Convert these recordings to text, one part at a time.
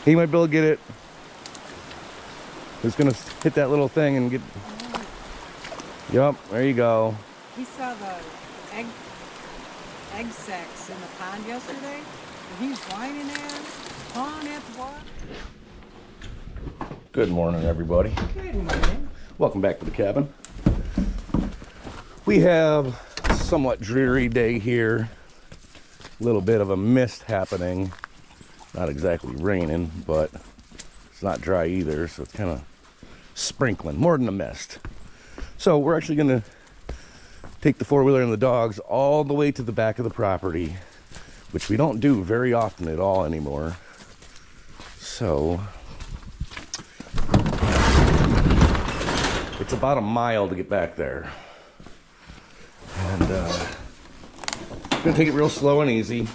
He might be able to get it. He's gonna hit that little thing and get. Yep, there you go. He saw the egg sacs in the pond yesterday, and he's whining at us, pawing at the water. Good morning, everybody. Good morning. Welcome back to the cabin. We have a somewhat dreary day here. A little bit of a mist happening. Not exactly raining, but it's not dry either, so it's kind of sprinkling, more than a mist. So we're actually gonna take the four-wheeler and the dogs all the way to the back of the property, which we don't do very often at all anymore. So it's about a mile to get back there. And I'm gonna take it real slow and easy.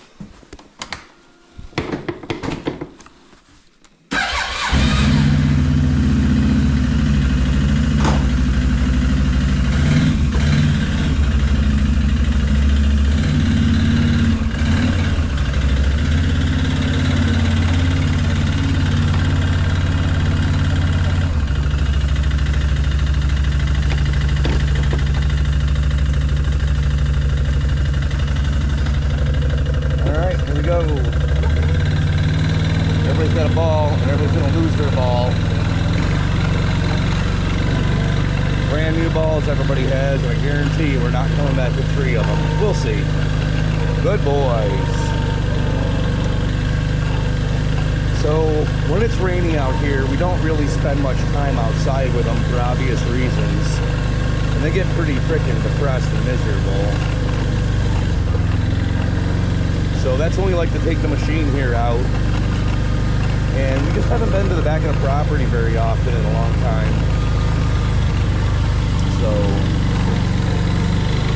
Everybody has, and I guarantee you we're not coming back with 3 of them. We'll see. Good boys. So when it's raining out here, we don't really spend much time outside with them for obvious reasons, and they get pretty freaking depressed and miserable. So that's when we like to take the machine here out, and we just haven't been to the back of the property very often in a long time. So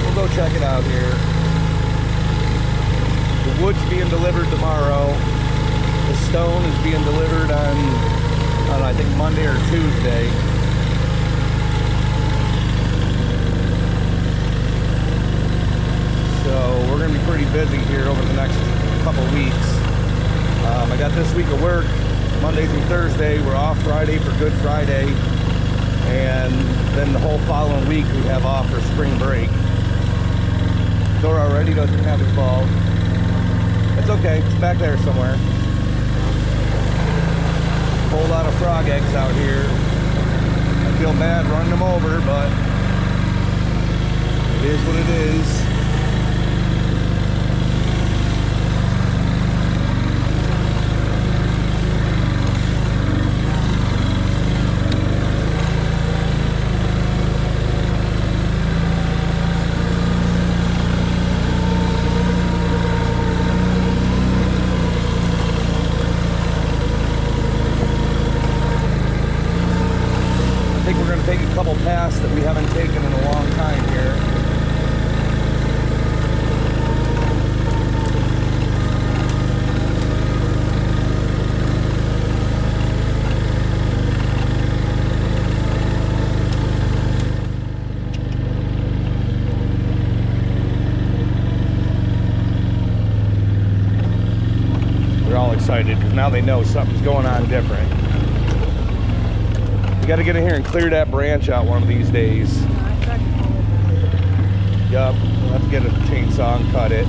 we'll go check it out here. The wood's being delivered tomorrow. The stone is being delivered on I think Monday or Tuesday. So we're going to be pretty busy here over the next couple weeks. I got this week of work, Monday through Thursday. We're off Friday for Good Friday. And then the whole following week we have off for spring break. Dora already doesn't have his ball. It's okay, it's back there somewhere. Whole lot of frog eggs out here. I feel bad running them over, but it is what it is. Paths that we haven't taken in a long time here. They're all excited because now they know something's going on different. You got to get in here and clear that branch out one of these days. Yup, we'll have to get a chainsaw and cut it.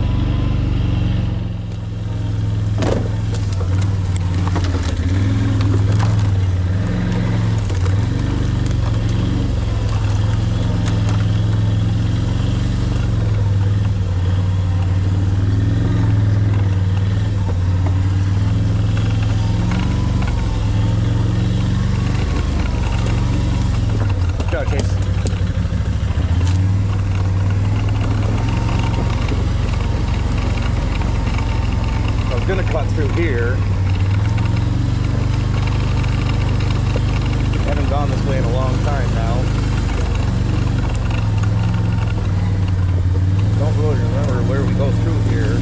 Gonna cut through here. Haven't gone this way in a long time now. Don't really remember where we go through here.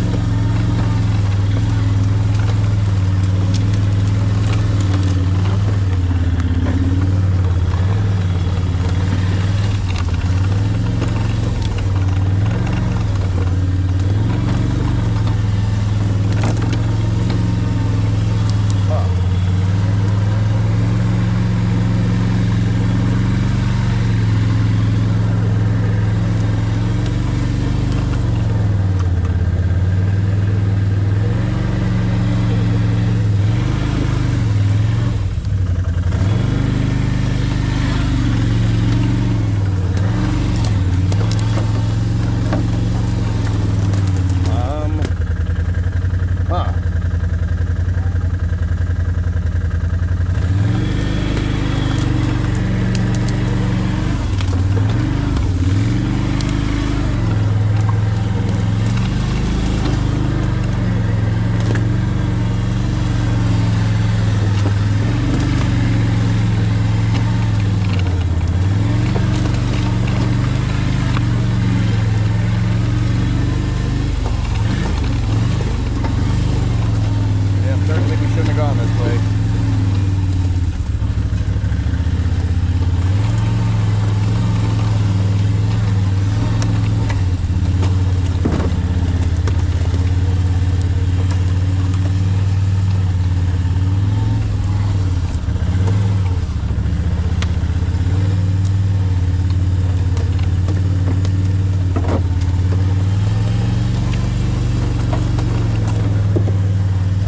shouldn't have gone this way.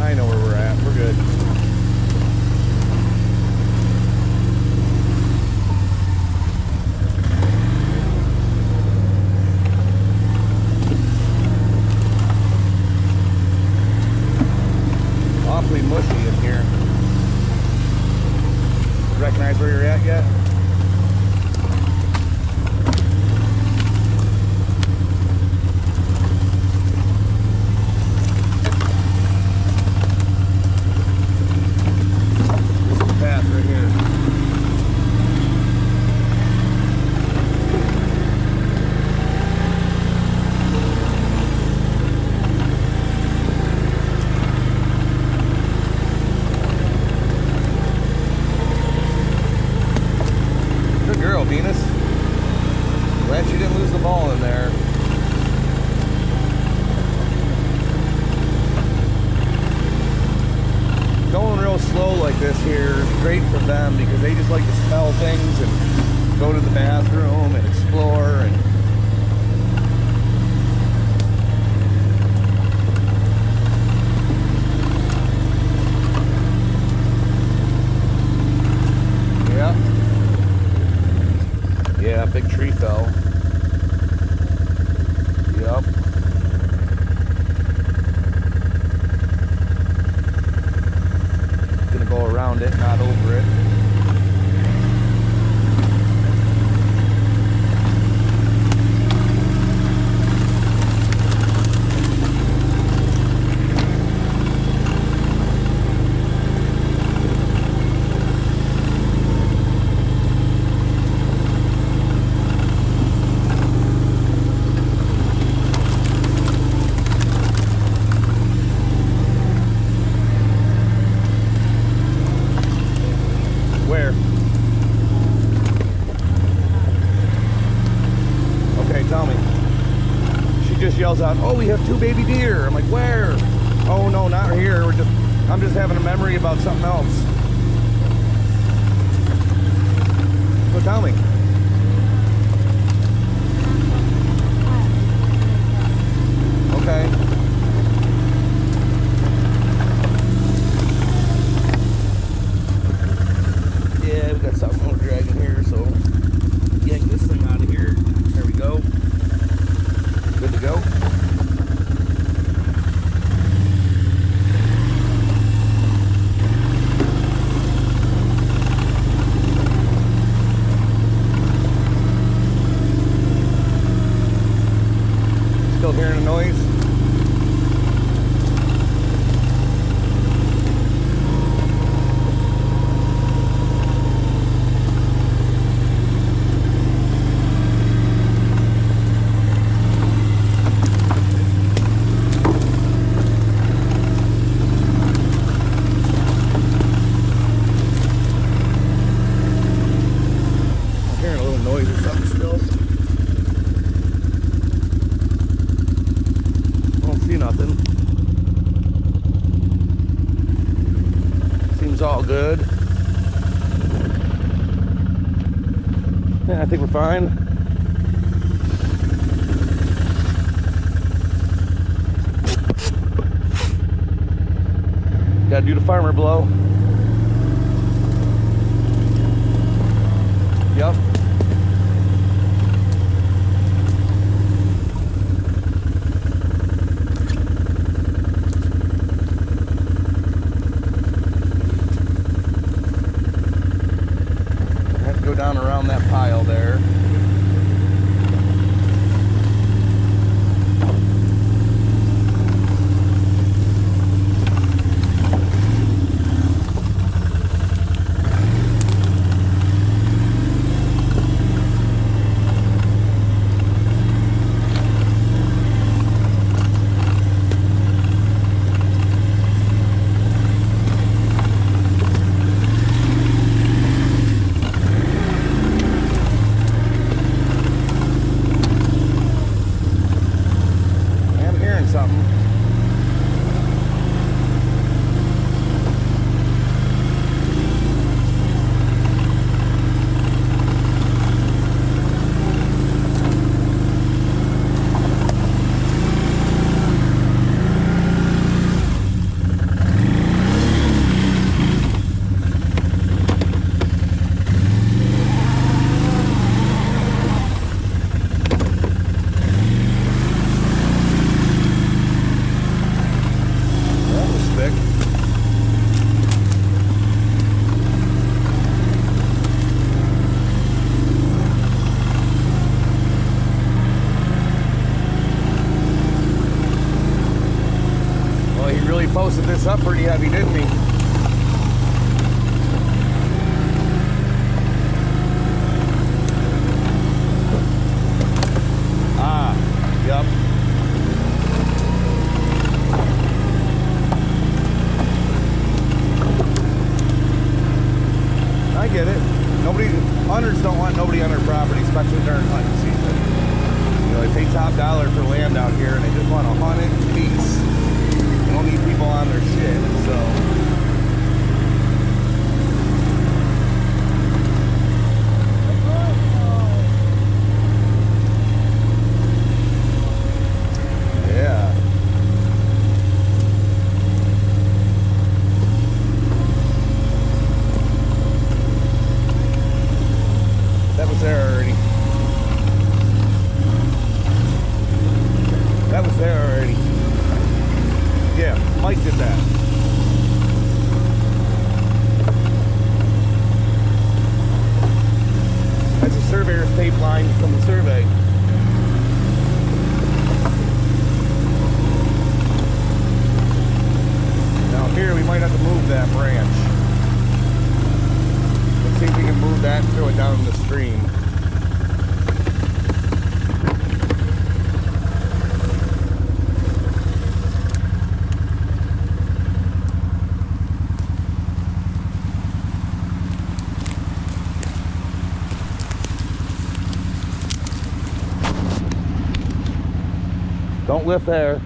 I know where we're at. We're good. Awfully mushy in here. Recognize where you're at yet? Path right here. Good girl, Venus. Glad she didn't lose the ball in there. Going real slow like this here is great for them because they just like to smell things and go to the bathroom and explore and yeah, big tree fell. Yep. Gonna go around it, not over it. Where? Okay, tell me. She just yells out, "Oh, we have 2 baby deer." I'm like, "Where?" "Oh no, not here. I'm just having a memory about something else." So tell me. Okay. Yeah, we got something we're dragging here, so yank this thing out of here. There we go. Good to go. Still hearing a noise? Noise or something still. I don't see nothing. Seems all good. Yeah, I think we're fine. Gotta do the farmer blow. Yep. Go down around that pile there. Ernie. Ah, yep. I get it. Hunters don't want nobody on their property, especially during hunting season. You know, they pay top dollar for land out here and they just want to hunt it in peace. They don't need people on their shit, so. Yeah. That was there already. That was there already. Yeah, Mike did that. That's a surveyor's tape line from the survey. Now here we might have to move that branch. Let's see if we can move that and throw it down in the stream. Don't lift there.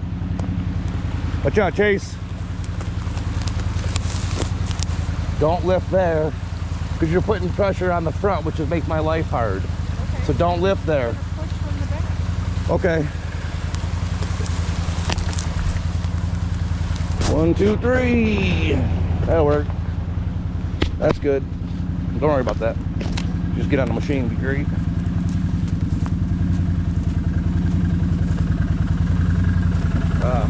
Watch out, Chase. Don't lift there, because you're putting pressure on the front, which would make my life hard. Okay. So don't lift there. Push from the back. Okay. 1, 2, 3. That'll work. That's good. Don't worry about that. Just get on the machine, it'd be great.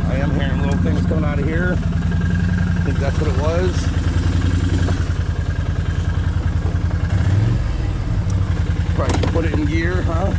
I am hearing little things coming out of here. I think that's what it was. Probably put it in gear, huh?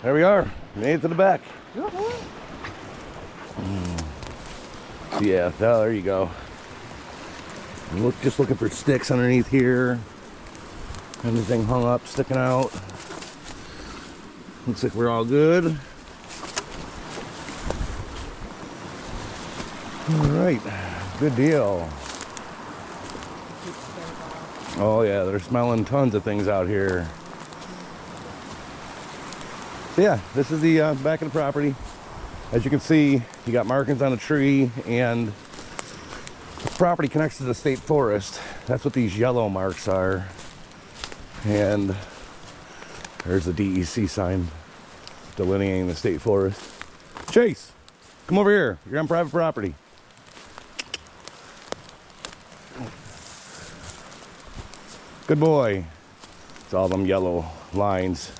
There we are, made it to the back. Yeah, there you go. Just looking for sticks underneath here. Everything hung up, sticking out. Looks like we're all good. All right, good deal. Oh yeah, they're smelling tons of things out here. So yeah, this is the back of the property. As you can see, you got markings on a tree, and the property connects to the state forest. That's what these yellow marks are. And there's the DEC sign delineating the state forest. Chase, come over here. You're on private property. Good boy. It's all them yellow lines,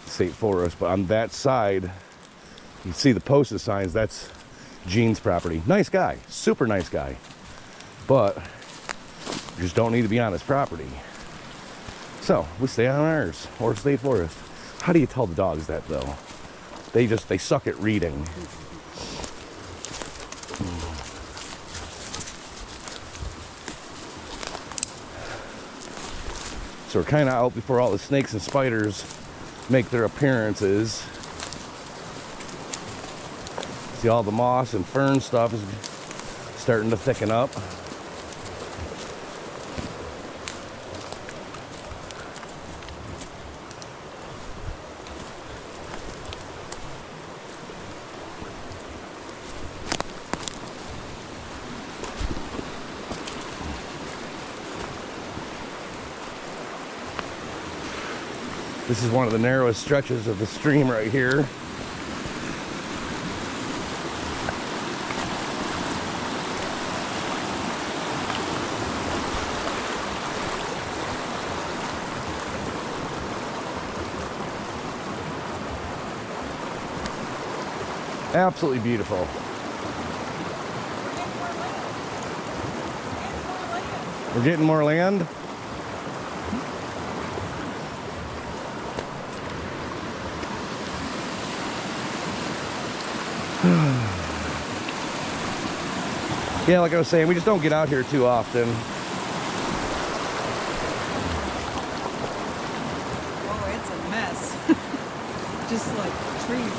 state forest. But on that side You see the posted signs, that's Gene's property. Nice guy, super nice guy. But you just don't need to be on his property. So we stay on ours or state forest. How do you tell the dogs that though? They suck at reading. So we're kind of out before all the snakes and spiders make their appearances. See, all the moss and fern stuff is starting to thicken up. This is one of the narrowest stretches of the stream right here. Absolutely beautiful. We're getting more land. Yeah, like I was saying, we just don't get out here too often. Oh, it's a mess. Just like trees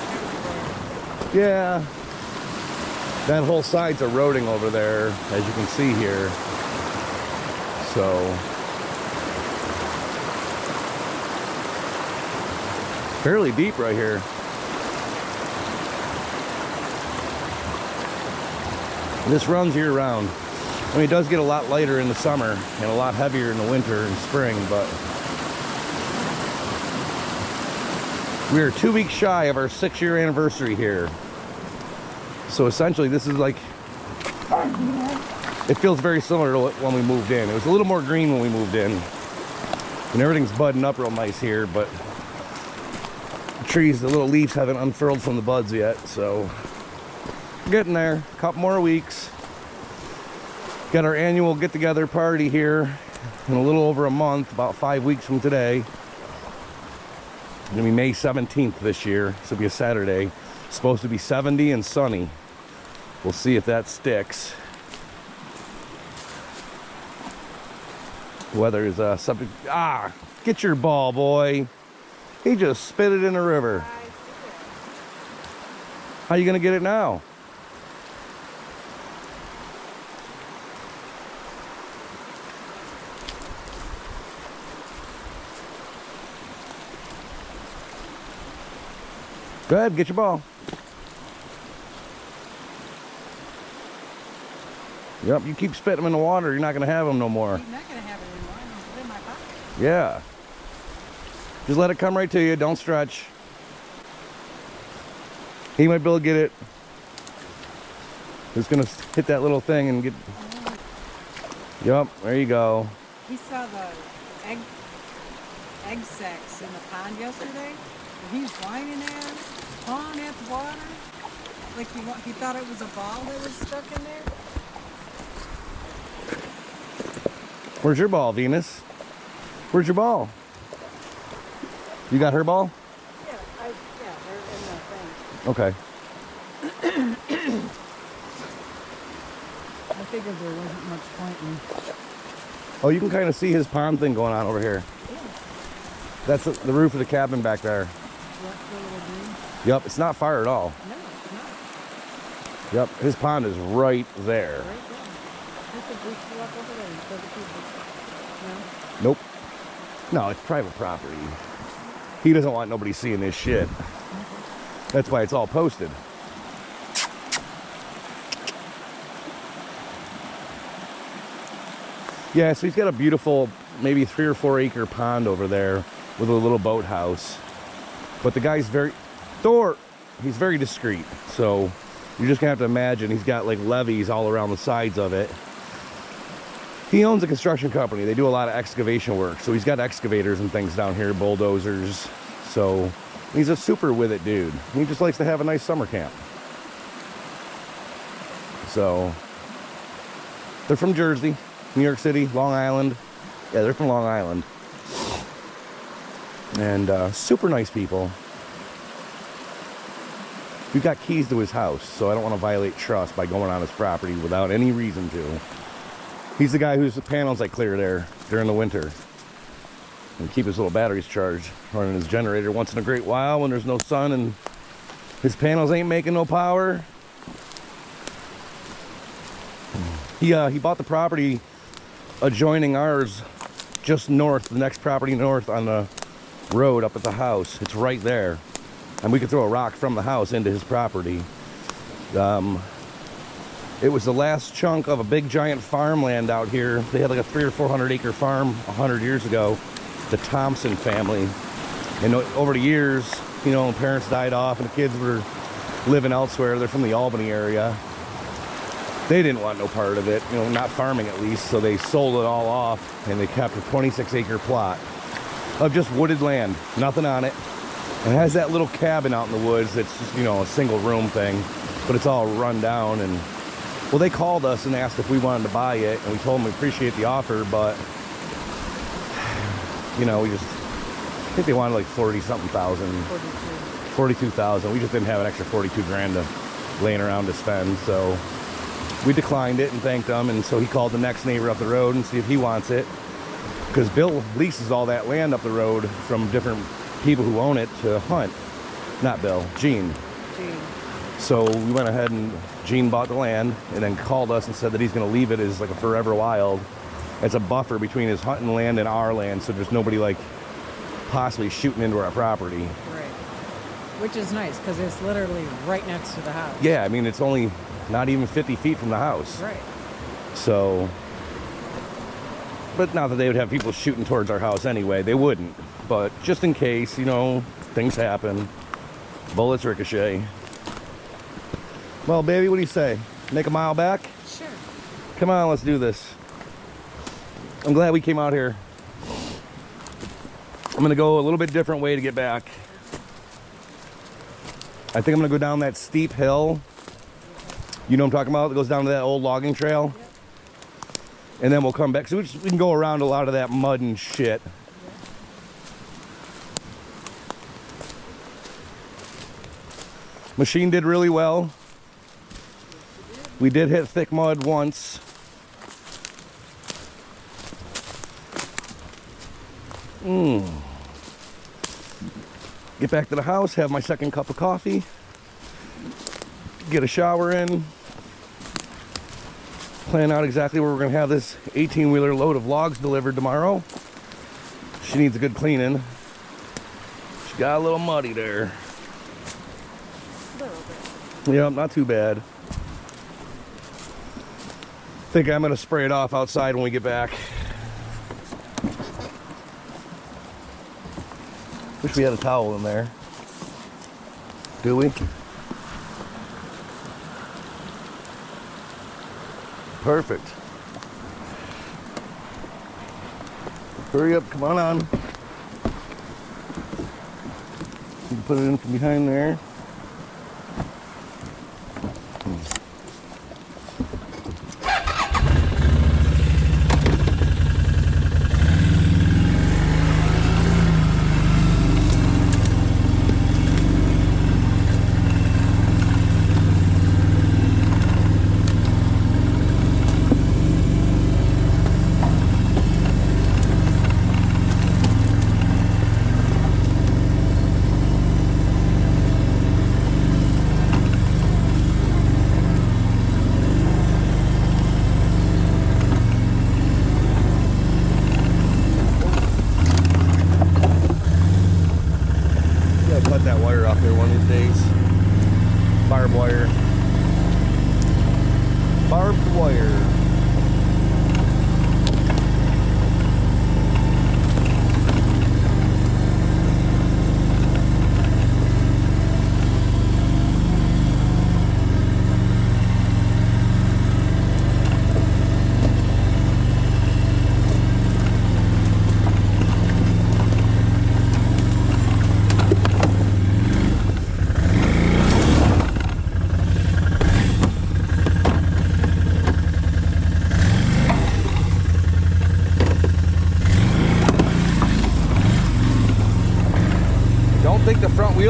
everywhere. Yeah. That whole side's eroding over there, as you can see here. So fairly deep right here. This runs year round. I mean, it does get a lot lighter in the summer and a lot heavier in the winter and spring, but we are 2 weeks shy of our 6-year anniversary here. So essentially this is like, it feels very similar to when we moved in. It was a little more green when we moved in. And everything's budding up real nice here, but the trees, the little leaves haven't unfurled from the buds yet, so we're getting there. A couple more weeks. Got our annual get-together party here in a little over a month, about 5 weeks from today. It's gonna be May 17th this year. This will be a Saturday. It's supposed to be 70 and sunny. We'll see if that sticks. Weather is subject. Ah, get your ball, boy. He just spit it in the river. How you gonna get it now? Go ahead, get your ball. Yep, you keep spitting them in the water, you're not going to have them no more. You're not going to have it anymore. I'm going to put it in my pocket. Yeah. Just let it come right to you. Don't stretch. He might be able to get it. He's going to hit that little thing and get... Yep, there you go. He saw the egg sacs in the pond yesterday. And he's whining at us, pawing at the water. Like he thought it was a ball that was stuck in there. Where's your ball, Venus? Where's your ball? You got her ball? Yeah, they're in the thing. Okay. I figured there wasn't much point in. Oh, you can kind of see his pond thing going on over here. Yeah. That's the roof of the cabin back there. Yep, it's not far at all. No, it's not. Yep, his pond is right there. Right there. There's a beach walk over there. So the people, Nope. No, it's private property. He doesn't want nobody seeing this shit. That's why it's all posted. Yeah, so he's got a beautiful, maybe 3 or 4 acre pond over there with a little boathouse. But the guy's he's very discreet. So you're just gonna have to imagine he's got like levees all around the sides of it. He owns a construction company. They do a lot of excavation work. So he's got excavators and things down here, bulldozers. So He's a super with it dude. He just likes to have a nice summer camp. So, they're from Jersey, New York City, Long Island. Yeah, they're from Long Island. And super nice people. We've got keys to his house, so I don't want to violate trust by going on his property without any reason to. He's the guy whose panels I clear there during the winter. And keep his little batteries charged, running his generator once in a great while when there's no sun and his panels ain't making no power. He bought the property adjoining ours, just north, the next property north on the road up at the house. It's right there, and we could throw a rock from the house into his property. It was the last chunk of a big giant farmland out here. They had like a 300 or 400 acre farm 100 years ago, the Thompson family. And over the years, you know, parents died off and the kids were living elsewhere. They're from the Albany area. They didn't want no part of it, you know, not farming at least, so they sold it all off and they kept a 26 acre plot of just wooded land, nothing on it. And it has that little cabin out in the woods that's just, you know, a single room thing, but it's all run down. And well, they called us and asked if we wanted to buy it, and we told them we appreciate the offer, but you know, I think they wanted like 40-something thousand. 42,000. We just didn't have an extra 42 grand laying around to spend, so we declined it and thanked them. And so he called the next neighbor up the road and see if he wants it, because Bill leases all that land up the road from different people who own it to hunt. Not Bill, Gene. So we went ahead and Gene bought the land and then called us and said that he's going to leave it as like a forever wild. It's a buffer between his hunting land and our land, so there's nobody like possibly shooting into our property. Right. Which is nice, because it's literally right next to the house. Yeah, I mean, it's only not even 50 feet from the house. Right. So, but not that they would have people shooting towards our house anyway. They wouldn't. But just in case, you know, things happen. Bullets ricochet. Well, baby, what do you say? Make a mile back? Sure. Come on, let's do this. I'm glad we came out here. I'm gonna go a little bit different way to get back. I think I'm gonna go down that steep hill. You know what I'm talking about? It goes down to that old logging trail. Yep. And then we'll come back. So we can go around a lot of that mud and shit. Machine did really well. We did hit thick mud once. Get back to the house, have my second cup of coffee, get a shower in, plan out exactly where we're going to have this 18-wheeler load of logs delivered tomorrow. She needs a good cleaning. She got a little muddy there. A little bit. Yeah, not too bad. Think I'm going to spray it off outside when we get back. Wish we had a towel in there. Do we? Perfect. Hurry up, come on. You can put it in from behind there.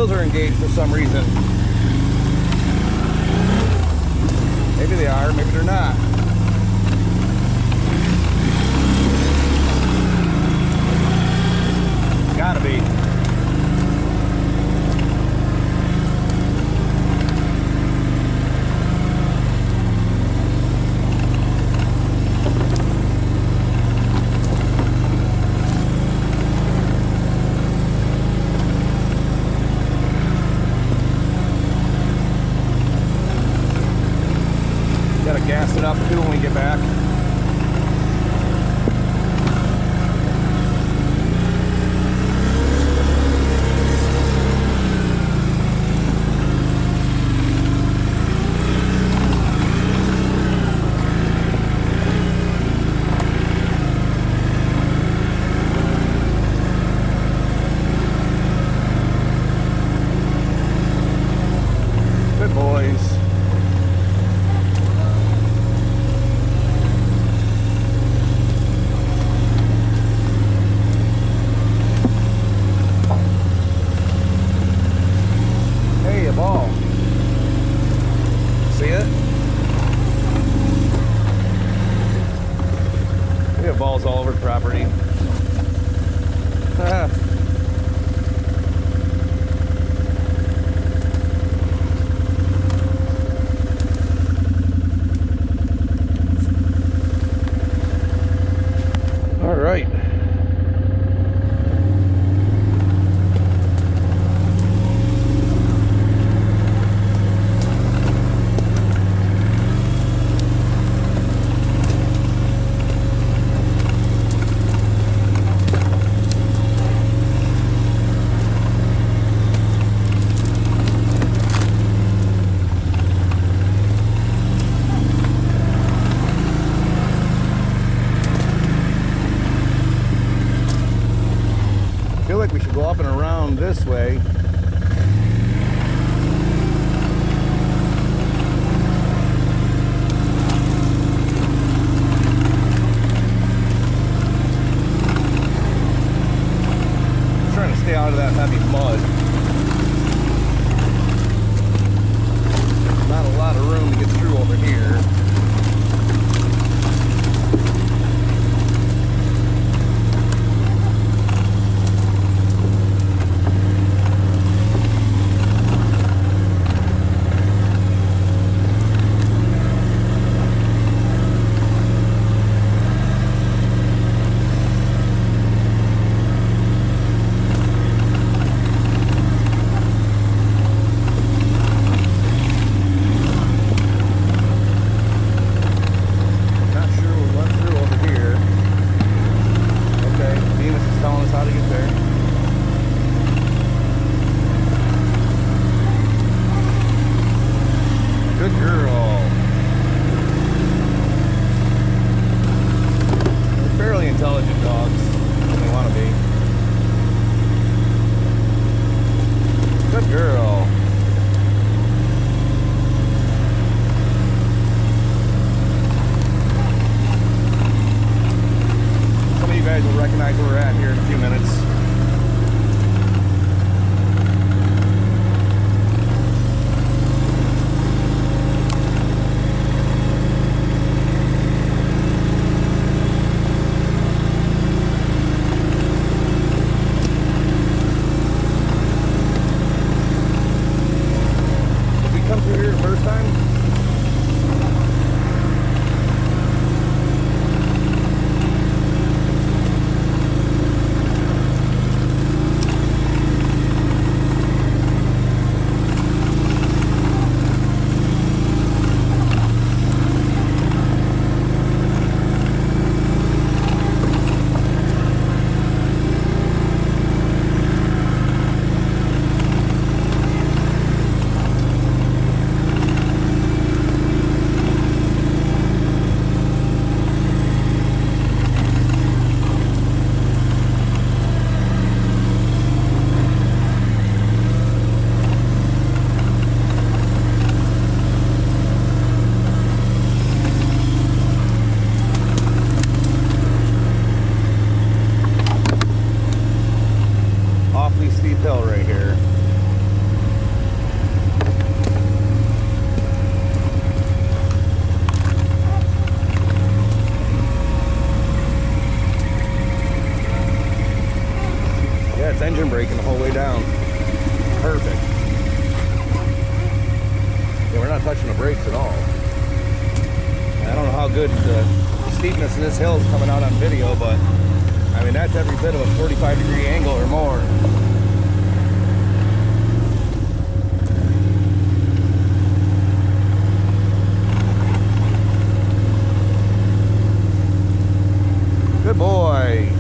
wheels are engaged for some reason. Maybe they are, maybe they're not. Gotta be. Gotta gas it up too when we get back. Good boys. Hey, a ball. See it? We have balls all over the property. All right. I feel like we should go up and around this way. Trying to stay out of that heavy mud. Not a lot of room to get through over here. Intelligent dogs when they want to be. Good girl. Some of you guys will recognize where we're at here in a few minutes. Come through here the first time? all. I don't know how good the steepness of this hill is coming out on video, but I mean, that's every bit of a 45-degree angle or more. Good boy.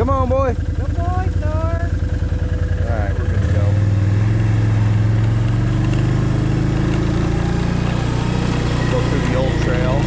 Come on, boy. Good boy, Thor. All right, we're good to go. Go through the old trail.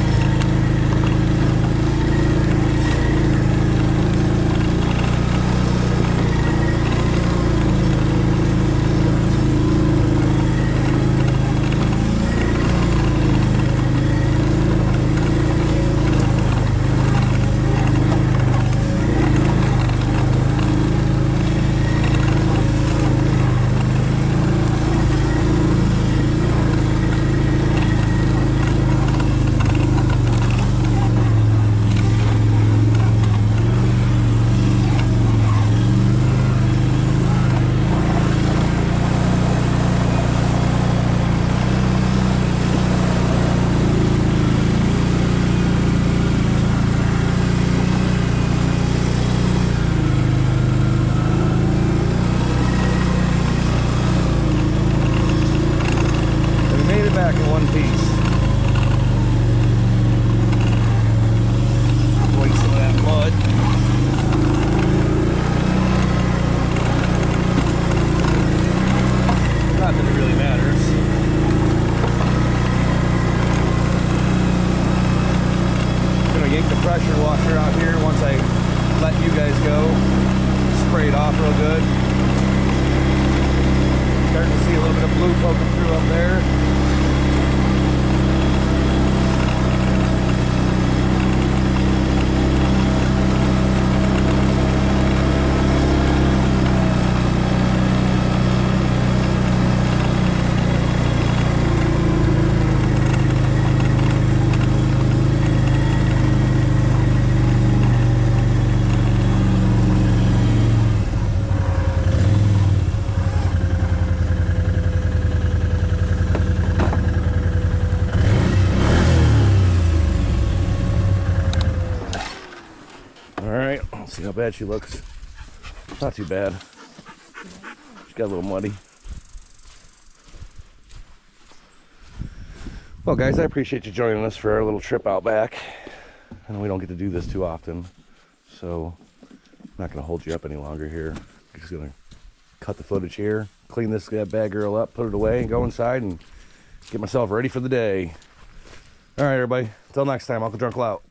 pressure washer out here once I let you guys go. Spray it off real good. Starting to see a little bit of blue poking through up there. Alright, let's see how bad she looks. Not too bad. She got a little muddy. Well guys, I appreciate you joining us for our little trip out back. I know we don't get to do this too often, so I'm not going to hold you up any longer here. I'm just going to cut the footage here, clean this bad girl up, put it away, and go inside and get myself ready for the day. Alright everybody, until next time, UncleDruncle out.